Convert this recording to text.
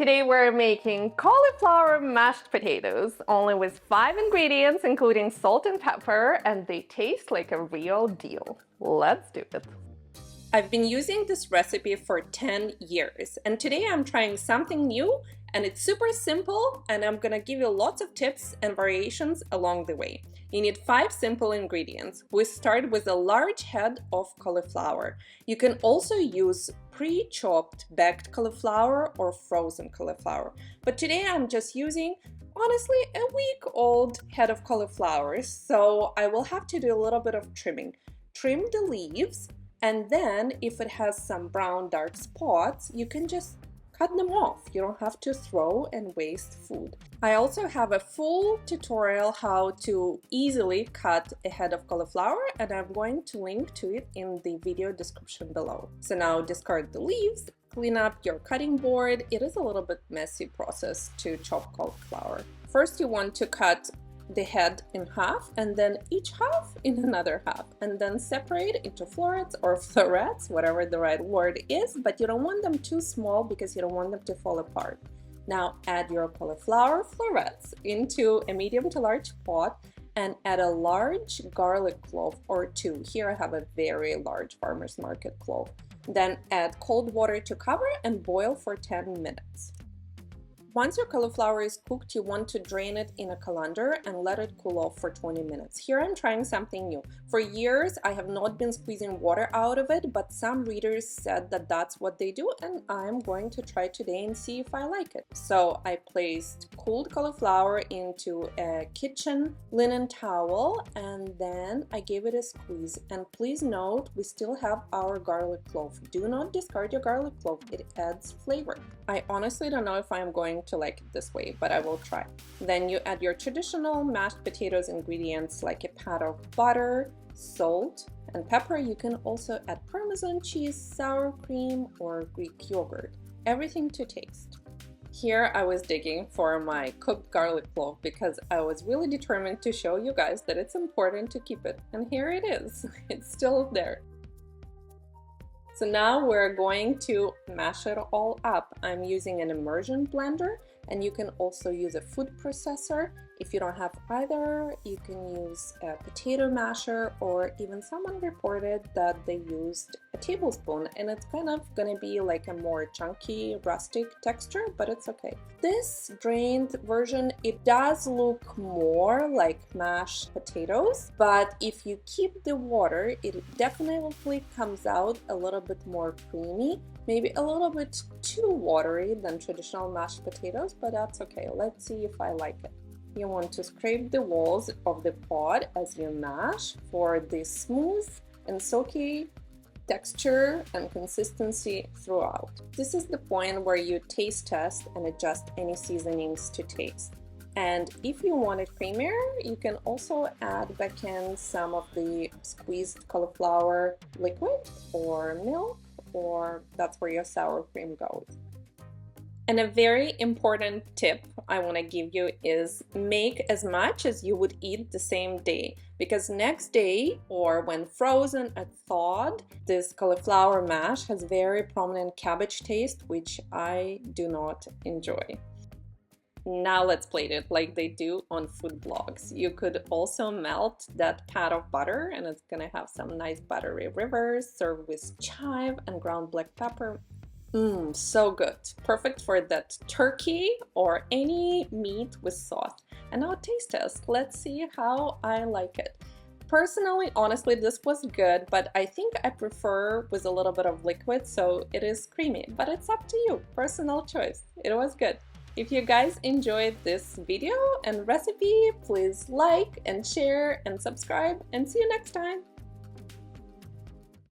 Today we're making cauliflower mashed potatoes, only with 5 ingredients including salt and pepper, and they taste like a real deal. Let's do it! I've been using this recipe for 10 years, and today I'm trying something new, and it's super simple, and I'm gonna give you lots of tips and variations along the way. You need 5 simple ingredients. We start with a large head of cauliflower. You can also use pre-chopped baked cauliflower or frozen cauliflower, but today I'm just using honestly a week-old head of cauliflower, so I will have to do a little bit of trimming. Trim the leaves, and then if it has some brown dark spots, you can just cut them off. You don't have to throw and waste food. I also have a full tutorial how to easily cut a head of cauliflower, and I'm going to link to it in the video description below. So now discard the leaves, clean up your cutting board. It is a little bit messy process to chop cauliflower. First you want to cut the head in half, and then each half in another half, and then separate into florets or florets, whatever the right word is, but you don't want them too small because you don't want them to fall apart. Now add your cauliflower florets into a medium to large pot and add a large garlic clove or 2. Here I have a very large farmer's market clove. Then add cold water to cover and boil for 10 minutes. Once your cauliflower is cooked, you want to drain it in a colander and let it cool off for 20 minutes. Here I'm trying something new. For years, I have not been squeezing water out of it, but some readers said that that's what they do, and I'm going to try today and see if I like it. So I placed cooled cauliflower into a kitchen linen towel, and then I gave it a squeeze. And please note, we still have our garlic clove. Do not discard your garlic clove. It adds flavor. I honestly don't know if I'm going to like it this way, but I will try. Then you add your traditional mashed potatoes ingredients like a pat of butter, salt, and pepper. You can also add Parmesan cheese, sour cream, or Greek yogurt. Everything to taste. Here I was digging for my cooked garlic clove because I was really determined to show you guys that it's important to keep it. And here it is. It's still there. So now we're going to mash it all up. I'm using an immersion blender, and you can also use a food processor. If you don't have either, you can use a potato masher, or even someone reported that they used a tablespoon, and it's kind of gonna be like a more chunky, rustic texture, but it's okay. This drained version, it does look more like mashed potatoes, but if you keep the water, it definitely comes out a little bit more creamy, maybe a little bit too watery than traditional mashed potatoes, but that's okay. Let's see if I like it. You want to scrape the walls of the pot as you mash for the smooth and silky texture and consistency throughout. This is the point where you taste test and adjust any seasonings to taste. And if you want it creamier, you can also add back in some of the squeezed cauliflower liquid or milk, or that's where your sour cream goes. And a very important tip I want to give you is make as much as you would eat the same day, because next day or when frozen and thawed, this cauliflower mash has very prominent cabbage taste, which I do not enjoy. Now let's plate it like they do on food blogs. You could also melt that pat of butter, and it's gonna have some nice buttery rivers. Serve with chive and ground black pepper. So good. Perfect for that turkey or any meat with sauce. And now taste test. Let's see how I like it. Personally, honestly, this was good, but I think I prefer with a little bit of liquid, so it is creamy, but it's up to you. Personal choice. It was good. If you guys enjoyed this video and recipe, please like and share and subscribe, and see you next time.